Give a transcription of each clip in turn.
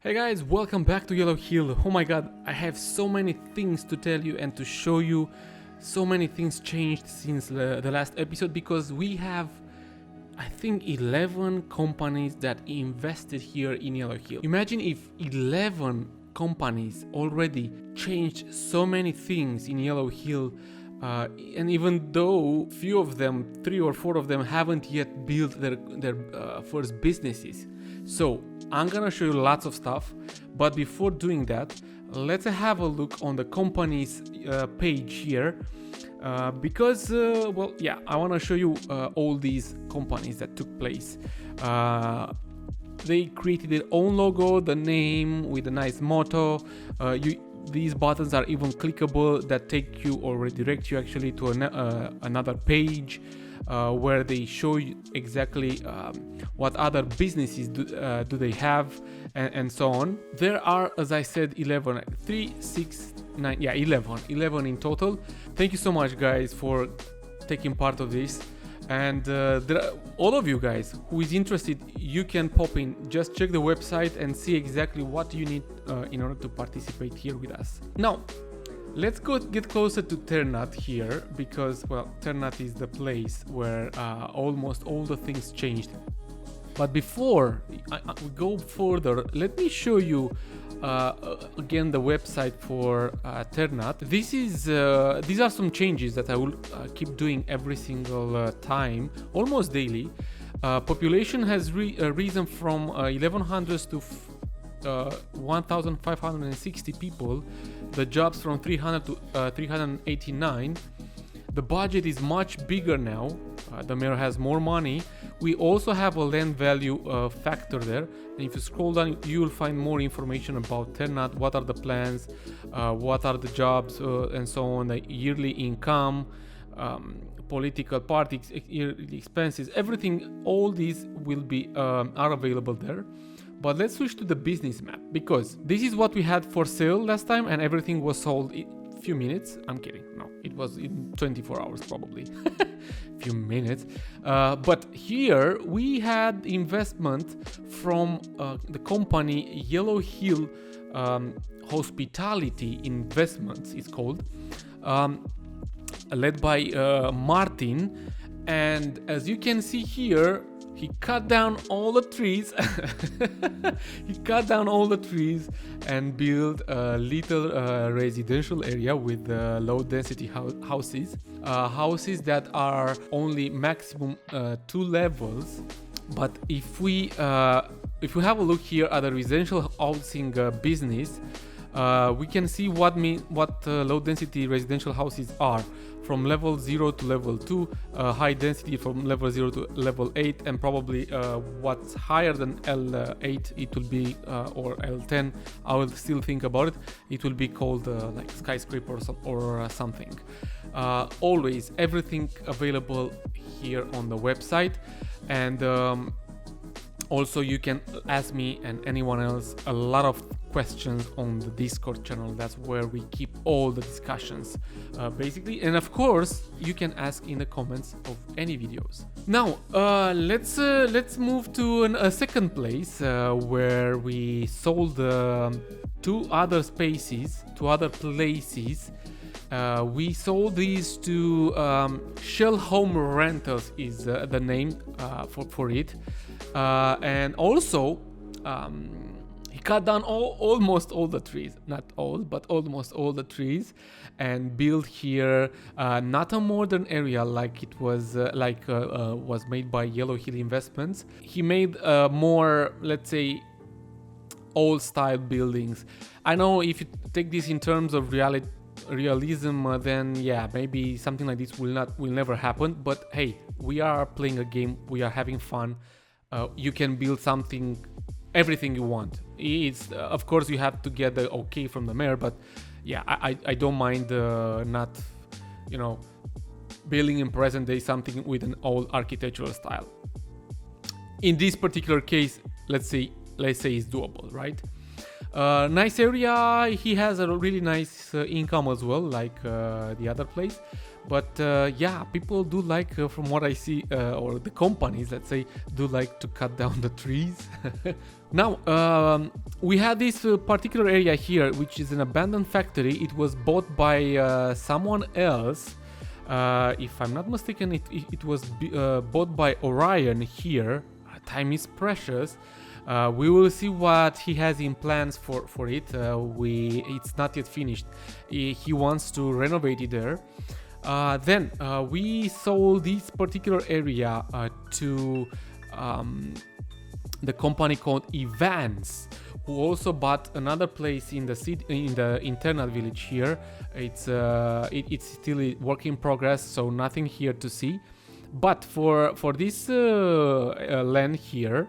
Hey guys, welcome back to 𝗤𝗙𝗦𝗢𝗓. Oh my god, I have so many things to tell you and to show you. So many things changed since the last episode because we have, I think, 11 companies that invested here in 𝗤𝗙𝗦𝗢𝗓. Imagine if 11 companies already changed so many things in 𝗤𝗙𝗦𝗢𝗓. And even though few of them, 3 or 4 of them, haven't yet built their first businesses. So I'm gonna show you lots of stuff, but before doing that, let's have a look on the company's page here, because I want to show you all these companies that took place. They created their own logo, the name with a nice motto. These buttons are even clickable that take you or redirect you actually to another page where they show you exactly what other businesses do they have and so on. There are, as I said, 11 in total. Thank you so much, guys, for taking part of this. And all of you guys who is interested, you can pop in, just check the website and see exactly what you need in order to participate here with us. Now, let's get closer to Ternat here, because, well, Ternat is the place where almost all the things changed. But before we go further, let me show you again the website for Ternat. These are some changes that I will keep doing every single time, almost daily. Population has risen from 1100 to 1,560 people. The jobs from 300 to 389. The budget is much bigger now. The mayor has more money. We also have a land value factor there. And if you scroll down, you will find more information about Ternat, what are the plans, what are the jobs, and so on, the yearly income, political parties, yearly expenses, everything. All these will be are available there. But let's switch to the business map, because this is what we had for sale last time and everything was sold in a few minutes. I'm kidding. No, it was in 24 hours probably. Few minutes. But here we had investment from the company 𝗤𝗙𝗦𝗥𝗘𝗧𝗜𝗢𝗔 Investments, it's called, led by Martin. And as you can see here, he cut down all the trees. And built a little residential area with low density houses. Houses that are only maximum 2 levels. But if we have a look here at the residential housing business, we can see what low density residential houses are. From level 0 to level 2, high density from level 0 to level 8, and probably what's higher than L8, it will be, or L10, I will still think about it, it will be called like skyscraper or something. Always everything available here on the website. And also you can ask me and anyone else a lot of questions on the Discord channel. That's where we keep all the discussions basically. And of course you can ask in the comments of any videos. Now let's move to a second place where we sold 2 other places. We sold these to Shell Home Rentals is the name for it. And also he cut down almost all the trees, not all, but almost all the trees, and built here not a modern area like it was was made by 𝗤𝗙𝗦𝗢𝗓𝗏 Investments. He made more, let's say, old style buildings. I know if you take this in terms of realism, then yeah, maybe something like this will never happen. But hey, we are playing a game, we are having fun. You can build everything you want. It's of course you have to get the okay from the mayor, but yeah, I don't mind not, building in present day something with an old architectural style. In this particular case, let's say it's doable, right? Nice area. He has a really nice income as well, like the other place. But yeah, people do like, from what I see, or the companies, let's say, do like to cut down the trees. Now, we had this particular area here, which is an abandoned factory. It was bought by someone else. If I'm not mistaken, it was bought by Orion here. Time is precious. We will see what he has in plans for it. It's not yet finished. He wants to renovate it there. Then we sold this particular area to the company called Evans, who also bought another place in the city, in the Ternat village here. It's still a work in progress, so nothing here to see. But for this land here,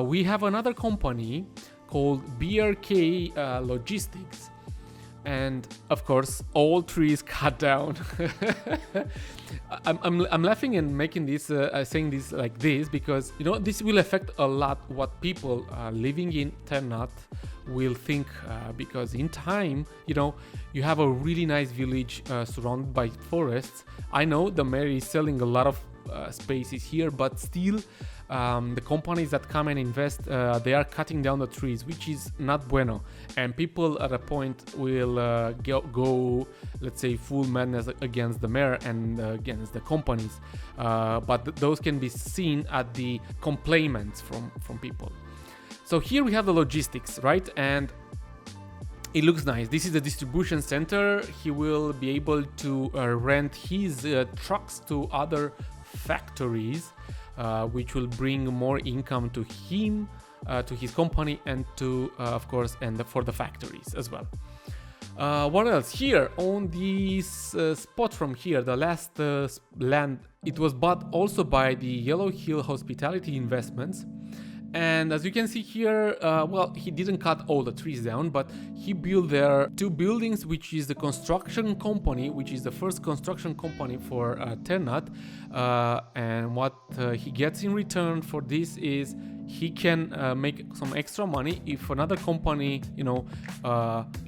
we have another company called 𝗥𝗘𝗦𝗢𝗥𝗘 Logistics. And of course, all trees cut down. I'm laughing and making this, saying this like this, because you know this will affect a lot what people living in Ternat will think, because in time, you know, you have a really nice village surrounded by forests. I know the mayor is selling a lot of spaces here, but still the companies that come and invest, they are cutting down the trees, which is not bueno, and people at a point will go, let's say, full madness against the mayor and against the companies, but those can be seen at the complaints from people. So here we have the logistics, right? And it looks nice. This is the distribution center. He will be able to rent his trucks to other factories, which will bring more income to him, to his company, and to, of course, and for the factories as well. What else? Here on this spot from here, the last land, it was bought also by the Yellow Hill Hospitality Investments. And as you can see here, well, he didn't cut all the trees down, but he built there 2 buildings, which is the construction company, which is the first construction company for Ternat. And what he gets in return for this is he can make some extra money if another company, you know,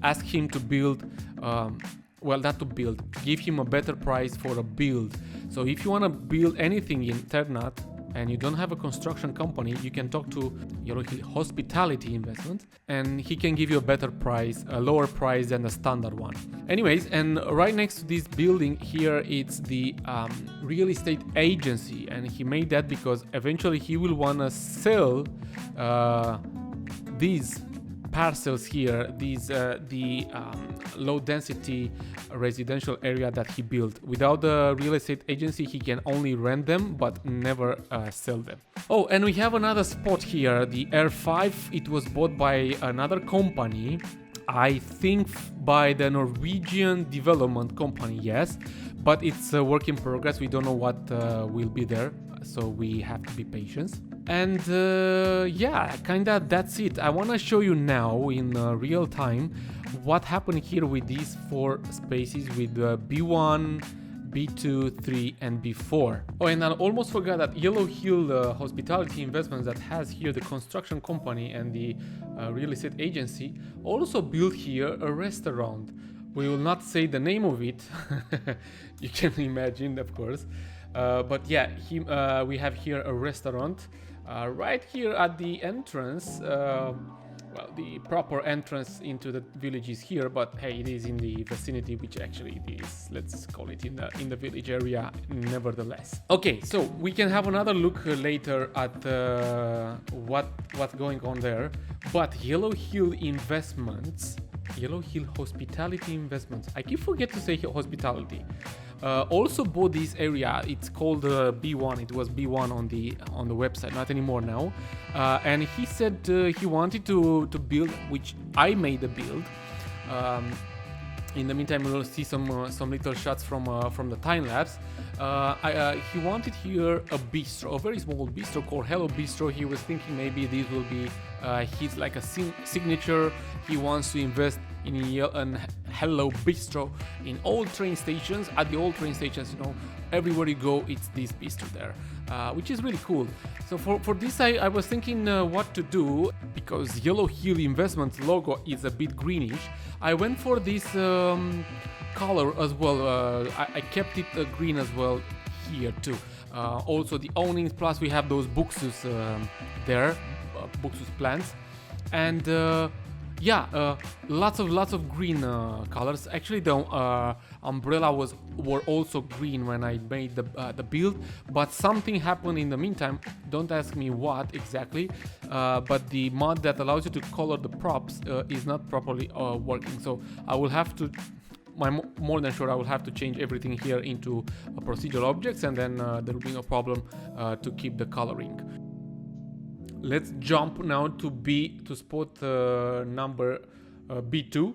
ask him to build, well, not to build, give him a better price for a build. So if you want to build anything in Ternat, and you don't have a construction company, you can talk to Yellow Hill Hospitality Investment, and he can give you a better price, a lower price than the standard one. Anyways, and right next to this building here, it's the real estate agency, and he made that because eventually he will want to sell these parcels here, these the low density residential area that he built. Without the real estate agency, he can only rent them but never sell them. Oh, and we have another spot here, the R5. It was bought by another company, I think by the Norwegian development company, yes, but it's a work in progress. We don't know what will be there, so we have to be patient. And yeah, kinda that's it. I want to show you now in real time what happened here with these 4 spaces with B1, B2, 3 and B4. Oh, and I almost forgot that Yellow Hill Hospitality Investments, that has here the construction company and the real estate agency, also built here a restaurant. We will not say the name of it. You can imagine, of course. But yeah, we have here a restaurant right here at the entrance. Well, the proper entrance into the village is here, but hey, it is in the vicinity, which actually it is, let's call it in the village area nevertheless. Okay, so we can have another look later at what's going on there. But Yellow Hill Investments, Yellow Hill Hospitality Investments, I keep forgetting to say hospitality, also bought this area. It's called B1. It was B1 on the website, not anymore now. And he said he wanted to build, which I made the build. In the meantime, we will see some little shots from the time lapse. He wanted here a bistro, a very small bistro called Hello Bistro. He was thinking maybe this will be his like a signature. He wants to invest in Hello Bistro in all train stations. At the old train stations, you know, everywhere you go, it's this bistro there, which is really cool. So for this, I was thinking what to do, because Yellow Hill Investments logo is a bit greenish. I went for this color as well. I kept it green as well here too. Also the awnings, plus we have those buxus there, buxus plants, and lots of green colors. Actually, the umbrella were also green when I made the build, but something happened in the meantime. Don't ask me what exactly, but the mod that allows you to color the props is not properly working. So I will have to. I'm more than sure I will have to change everything here into procedural objects, and then there will be no problem to keep the coloring. Let's jump now to spot number B2.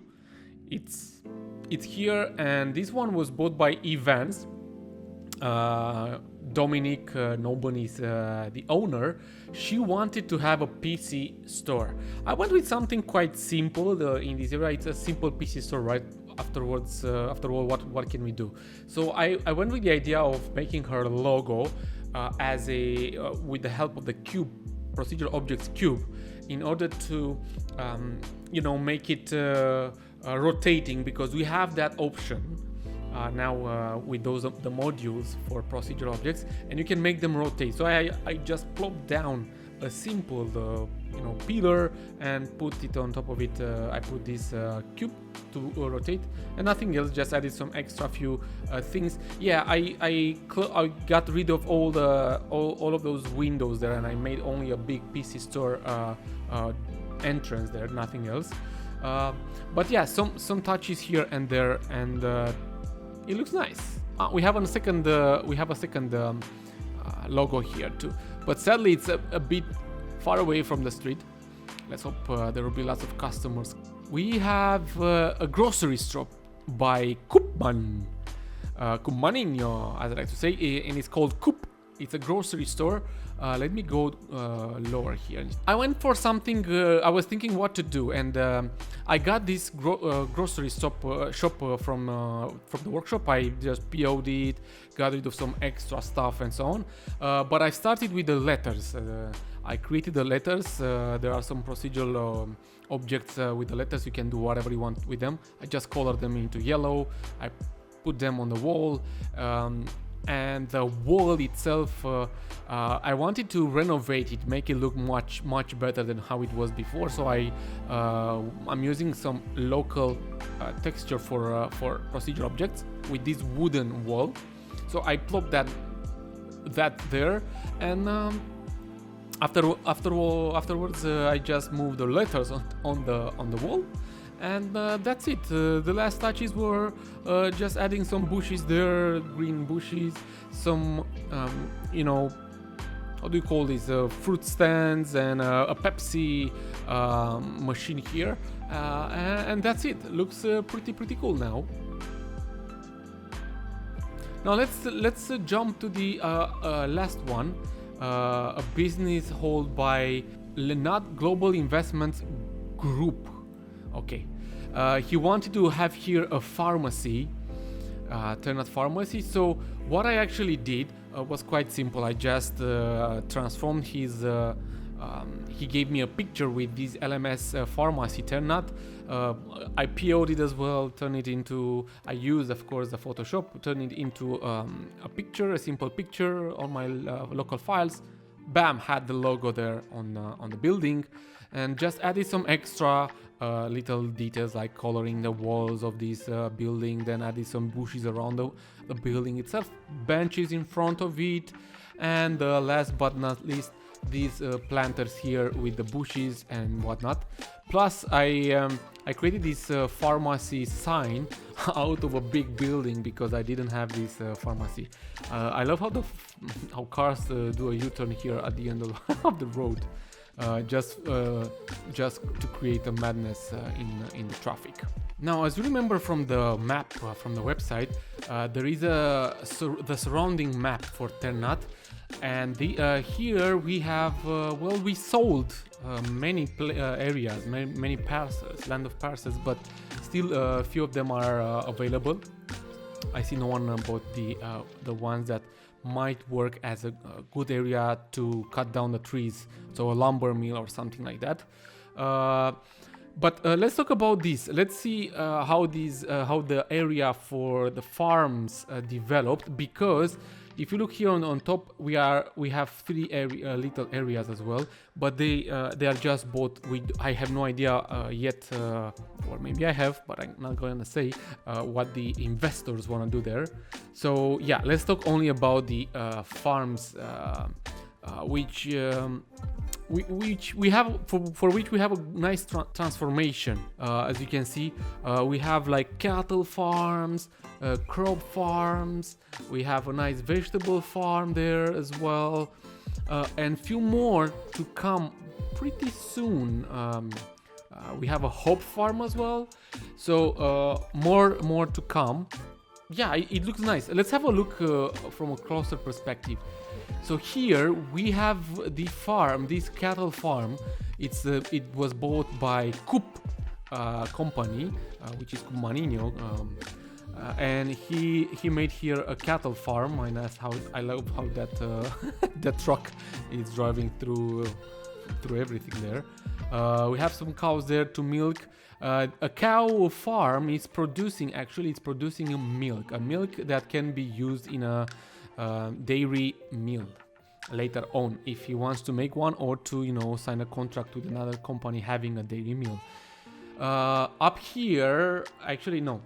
It's here, and this one was bought by Evans. Dominic Noben is the owner. She wanted to have a PC store. I went with something quite simple in this area. It's a simple PC store, right? After all, what can we do? So I went with the idea of making her logo as with the help of the cube, procedural objects cube, in order to make it rotating, because we have that option now with the modules for procedural objects, and you can make them rotate. So I just plopped down a simple pillar and put it on top of it. I put this cube to rotate, and nothing else. Just added some extra few things. Yeah, I got rid of all of those windows there, and I made only a big PC store entrance there. Nothing else. But yeah, some touches here and there, and it looks nice. We have a second logo here too, but sadly it's a bit far away from the street. Let's hope there will be lots of customers. We have a grocery store by 𝗏𝗏𝗏, as I like to say, and it's called 𝗏𝗏𝗏𝗏. It's a grocery store. Let me go lower here. I went for something. I was thinking what to do, and I got this grocery shop from the workshop. I just PO'd it, got rid of some extra stuff and so on. But I started with the letters. I created the letters. There are some procedural objects with the letters. You can do whatever you want with them. I just colored them into yellow. I put them on the wall. And the wall itself, I wanted to renovate it, make it look much better than how it was before. So I'm using some local texture for procedural objects with this wooden wall. So I plopped that there, and afterwards I just moved the letters on the wall. And that's it. The last touches were just adding some bushes there, green bushes, some, how do you call these, fruit stands, and a Pepsi machine here. And that's it. Looks pretty cool now. Now let's jump to the last one, a business held by Ternat Global Investments Group. Okay, he wanted to have here a pharmacy, Ternat pharmacy. So what I actually did was quite simple. I just transformed his. He gave me a picture with this LMS pharmacy Ternat. I PO'd it as well. I used, of course, the Photoshop. Turn it into a picture, a simple picture on my local files. Bam! Had the logo there on the building, and just added some extra. Little details like coloring the walls of this building, then added some bushes around the building itself, benches in front of it, and last but not least, these planters here with the bushes and whatnot. Plus, I created this pharmacy sign out of a big building because I didn't have this pharmacy. I love how cars do a U-turn here at the end of the road. Just to create a madness in the traffic. Now, as you remember from the map from the website, there is the surrounding map for Ternat, And here we have, well, we sold many areas, many parcels, land of parcels, but still a few of them are available. I see no one bought the ones that might work as a good area to cut down the trees, so a lumber mill or something like that. But let's talk about this. Let's see how the area for the farms developed, because if you look here on top, we have three little areas as well, but they are just bought. I have no idea yet, or maybe I have, but I'm not going to say what the investors want to do there. So yeah, let's talk only about the farms, which we have for which we have a nice transformation. As you can see, we have like cattle farms, crop farms, we have a nice vegetable farm there as well, and few more to come pretty soon. We have a hop farm as well, so more to come. Yeah, it looks nice. Let's have a look from a closer perspective. So here we have the farm, this cattle farm. It was bought by 𝗏𝗘𝗦𝗢𝗏 company, which is 𝗏𝗏𝗏𝗏, and he made here a cattle farm. And that's how I love how that that truck is driving through everything there. We have some cows there to milk. A cow farm is producing, actually it's producing a milk that can be used in a dairy mill later on if he wants to make one, or to sign a contract with another company having a dairy mill. Up here, actually no,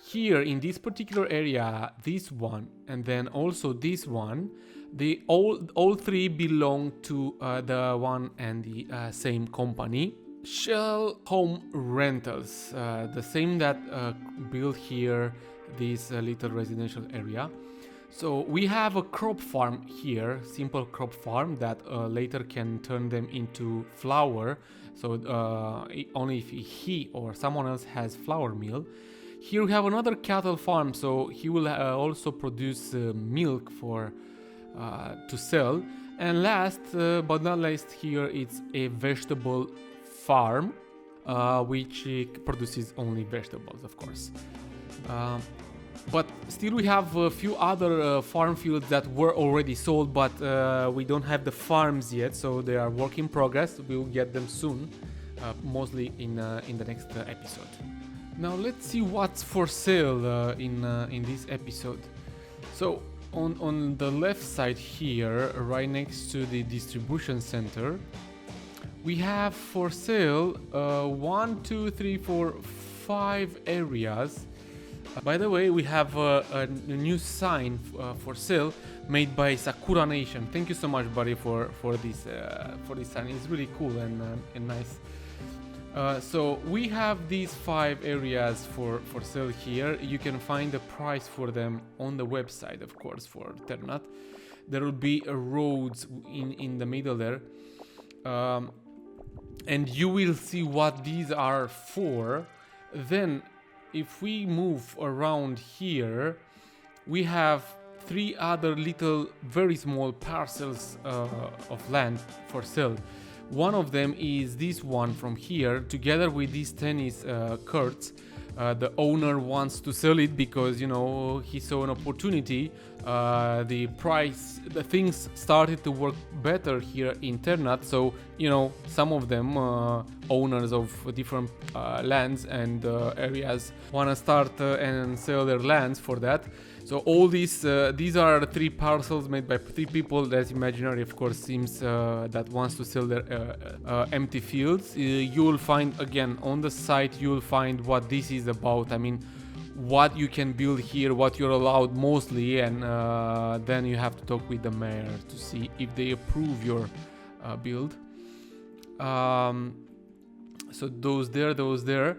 here in this particular area, this one and then also this one, all three belong to the one and the same company, Shell Home Rentals, the same that built here this little residential area. So we have a crop farm here, simple crop farm that later can turn them into flour. So only if he or someone else has flour mill. Here we have another cattle farm, so he will also produce milk for to sell. And last but not least, here it's a vegetable farm, which produces only vegetables, of course. But still we have a few other farm fields that were already sold, but we don't have the farms yet, so they are work in progress. We'll get them soon, mostly in the next episode. Now let's see what's for sale in this episode. So on the left side here, right next to the distribution center, we have for sale 1, 2, 3, 4, 5 areas. By the way, we have a new sign for sale made by Sakura Nation. Thank you so much, buddy, for this sign. It's really cool and nice. So we have these 5 areas for sale here. You can find the price for them on the website, of course, for Ternat. There will be roads in the middle there, and you will see what these are for. Then if we move around here, we have 3 other little, very small parcels of land for sale. One of them is this one from here, together with these tennis courts. The owner wants to sell it because, he saw an opportunity. The things started to work better here in Ternat, so some of them owners of different lands and areas want to start and sell their lands for that. So all these are 3 parcels made by 3 people. That's imaginary, of course, seems that wants to sell their empty fields. You will find, again, on the site, you will find what this is about. I mean, what you can build here, what you're allowed mostly, and then you have to talk with the mayor to see if they approve your build. So those there.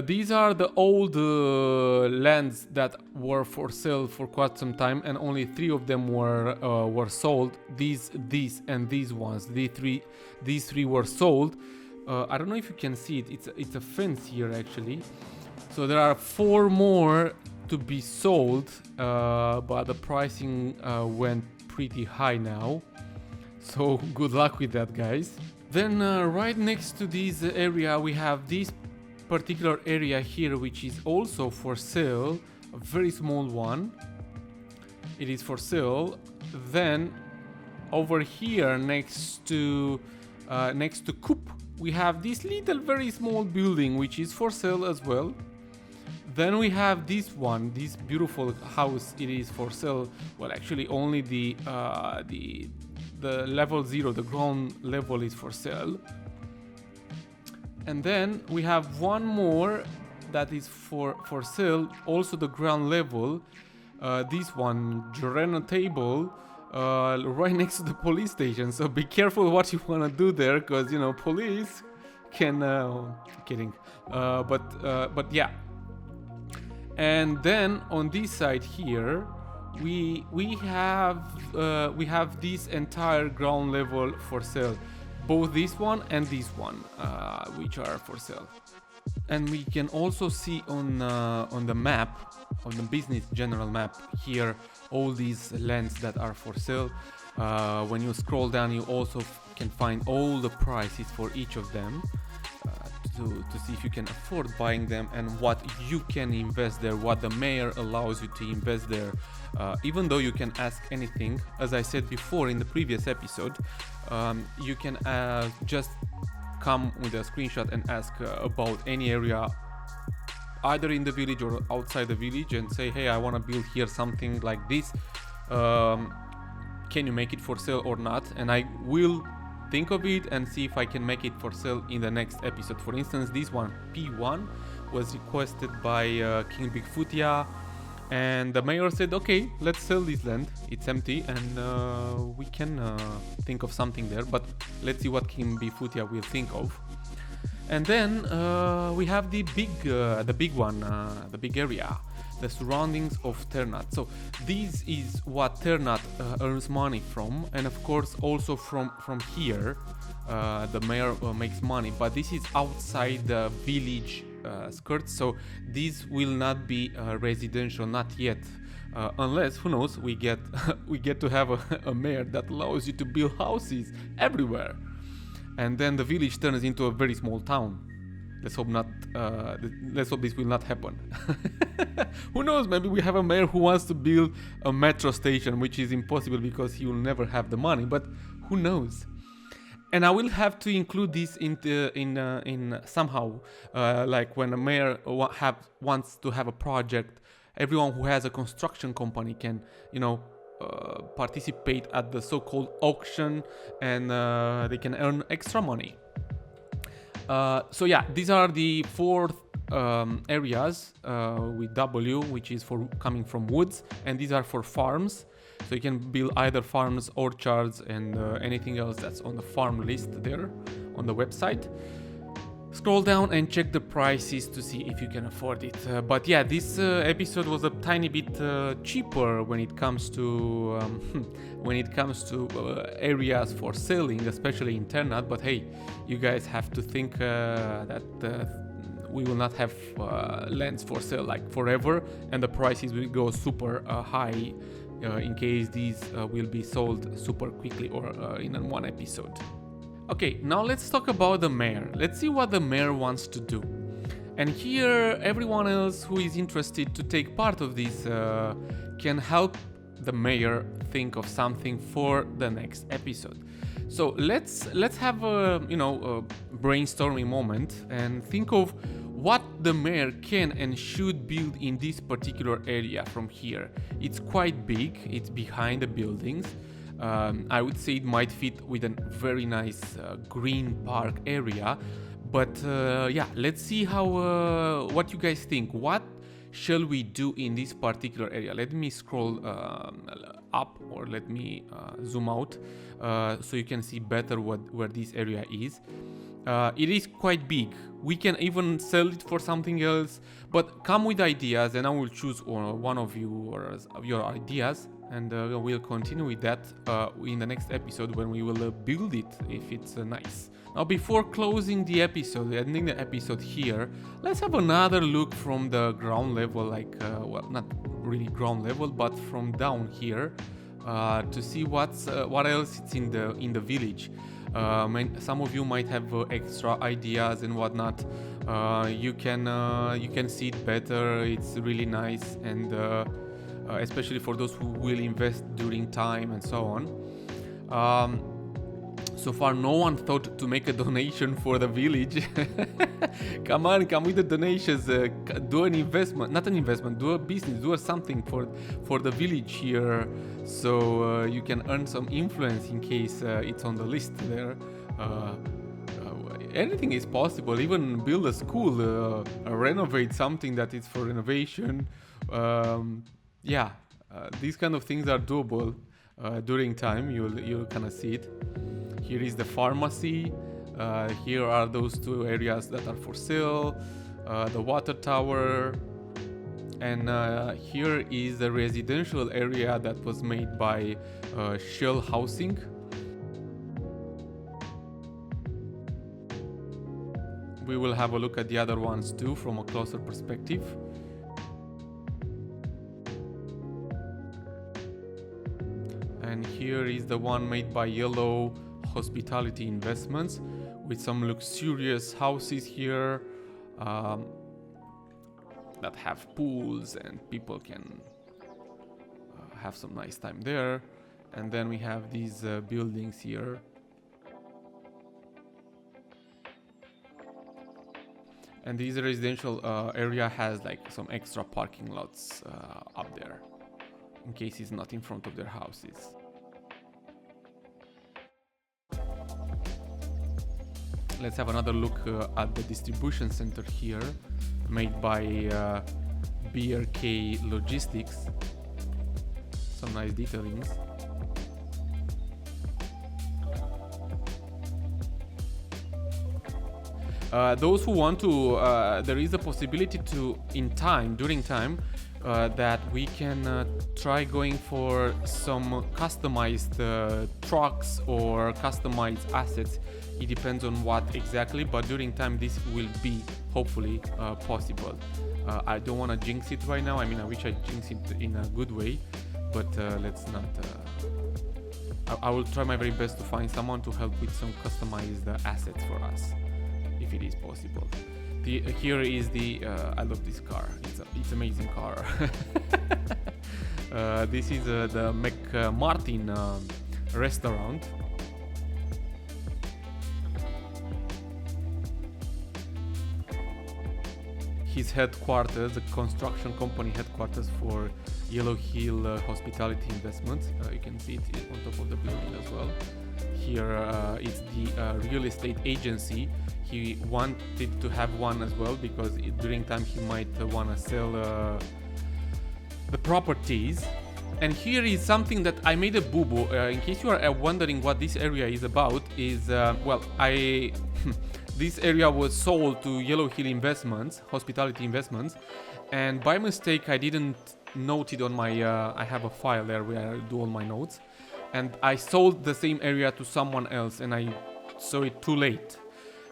These are the old lands that were for sale for quite some time, and only 3 of them were sold. These and these ones. These three were sold. I don't know if you can see it. It's a fence here actually. So there are 4 more to be sold, but the pricing went pretty high now. So good luck with that, guys. Then right next to this area we have this particular area here, which is also for sale, a very small one. It is for sale. Then over here next to 𝗏𝗡𝗙𝗢, we have this little very small building which is for sale as well. Then we have this one, this beautiful house. It is for sale. Well, actually only the level 0, the ground level, is for sale. And then we have one more that is for sale, also the ground level. This one, 𝗓𝗔𝗡𝗦𝗣𝗢𝗥𝗧, right next to the police station. So be careful what you want to do there, because you know police can. Kidding, but yeah. And then on this side here, we have this entire ground level for sale, both this one and this one, which are for sale. And we can also see on the map, on the business general map here, all these lands that are for sale. When you scroll down, you also can find all the prices for each of them, to see if you can afford buying them and what you can invest there, what the mayor allows you to invest there. Even though you can ask anything, as I said before in the previous episode, you can just come with a screenshot and ask about any area, either in the village or outside the village, and say, hey, I want to build here something like this. Can you make it for sale or not? And I will think of it and see if I can make it for sale in the next episode. For instance, this one, P1, was requested by 𝗥𝗘𝗦𝗥𝗘, and the mayor said, okay, let's sell this land, it's empty, and we can think of something there, but let's see what 𝗥𝗘𝗦𝗥𝗘 will think of. And then we have the big one, the big area, the surroundings of Ternat. So this is what Ternat earns money from, and of course also from here the mayor makes money, but this is outside the village skirts, so this will not be residential, not yet, unless, who knows, we get to have a mayor that allows you to build houses everywhere, and then the village turns into a very small town. Let's hope not. Let's hope this will not happen. Who knows? Maybe we have a mayor who wants to build a metro station, which is impossible because he will never have the money. But who knows? And I will have to include this in somehow, like when a mayor wants to have a project, everyone who has a construction company can, participate at the so-called auction, and they can earn extra money. So yeah, these are the 4 areas with W, which is for coming from woods, and these are for farms. So you can build either farms, orchards, and anything else that's on the farm list there on the website. Scroll down and check the prices to see if you can afford it. But yeah, this episode was a tiny bit cheaper when it comes to areas for selling, especially in Ternat. But hey, you guys have to think that we will not have lands for sale like forever, and the prices will go super high in case these will be sold super quickly or in one episode. Okay, now let's talk about the mayor. Let's see what the mayor wants to do. And here, everyone else who is interested to take part of this can help the mayor think of something for the next episode. So let's have a brainstorming moment and think of what the mayor can and should build in this particular area from here. It's quite big, it's behind the buildings. I would say it might fit with a very nice green park area, but yeah, let's see what you guys think. What shall we do in this particular area? Let me scroll up, or let me zoom out so you can see better where this area is. It is quite big. We can even sell it for something else, but come with ideas and I will choose one of your ideas, and we'll continue with that in the next episode when we will build it if it's nice. Now, before closing the episode, ending the episode here, let's have another look from the ground level, like well, not really ground level, but from down here. to see what else it's in the village. Some of you might have extra ideas and whatnot. You can see it better. It's really nice, and especially for those who will invest during time and so on. So far, no one thought to make a donation for the village. Come on, come with the donations. Do an investment, not an investment. Do a business. Do something for the village here, so you can earn some influence in case it's on the list there. Anything is possible. Even build a school, renovate something that is for renovation. These kind of things are doable during time. You'll kind of see it. Here is the pharmacy. Here are those two areas that are for sale. The water tower. And here is the residential area that was made by Shell Housing. We will have a look at the other ones too from a closer perspective. And here is the one made by 𝗦𝗨𝗣𝗣𝗢𝗔𝗍𝗍𝗍𝗍 Investments, with some luxurious houses here that have pools and people can have some nice time there. And then we have these buildings here. And this residential area has like some extra parking lots up there, in case it's not in front of their houses. Let's have another look at the distribution center here, made by 𝗕𝗥𝗘𝗔𝗗𝗔𝗧𝗜𝗢𝗢. Some nice detailings. Those who want to, there is a possibility to, during time, that we can try going for some customized trucks or customized assets. It depends on what exactly, but during time this will be hopefully possible. I don't want to jinx it right now. I mean, I wish I jinx it in a good way, but let's not. I will try my very best to find someone to help with some customized assets for us, if it is possible. Here is the I love this car. It's amazing car. This is the 𝗥𝗘𝗦𝗢𝗡 restaurant. His headquarters, the construction company headquarters for Yellow Hill Hospitality Investments. You can see it on top of the building as well. Here it's the real estate agency. He wanted to have one as well because during time he might want to sell the properties. And here is something that I made a boo-boo. In case you are wondering what this area is about, is this area was sold to Yellow Hill Investments, Hospitality Investments, and by mistake I didn't note it on my, I have a file there where I do all my notes, and I sold the same area to someone else and I saw it too late.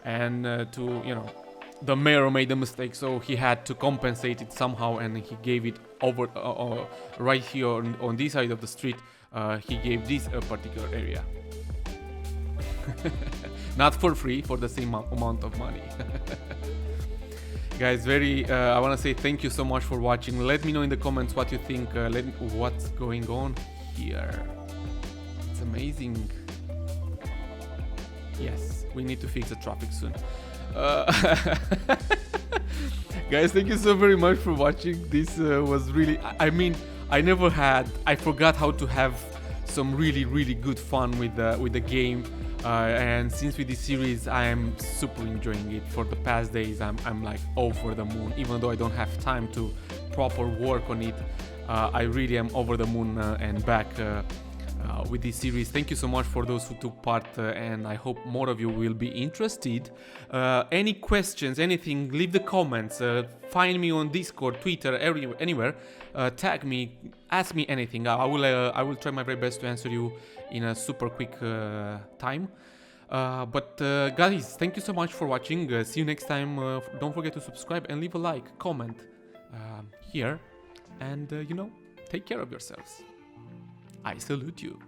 And the mayor made a mistake, so he had to compensate it somehow, and he gave it over right here on this side of the street. He gave this particular area. Not for free, for the same amount of money. Guys, I want to say thank you so much for watching. Let me know in the comments what you think, what's going on here. It's amazing. Yes, we need to fix the traffic soon. Guys, thank you so very much for watching. This was really, I mean, I forgot how to have some really good fun with the game. And since with this series, I am super enjoying it. For the past days, I'm like over the moon. Even though I don't have time to proper work on it, I really am over the moon and back with this series. Thank you so much for those who took part, and I hope more of you will be interested. Any questions, anything, leave the comments. Find me on Discord, Twitter, anywhere. Tag me, ask me anything. I will try my very best to answer you in a super quick time. But guys, thank you so much for watching. See you next time. Don't forget to subscribe and leave a like, comment here, and take care of yourselves. I salute you.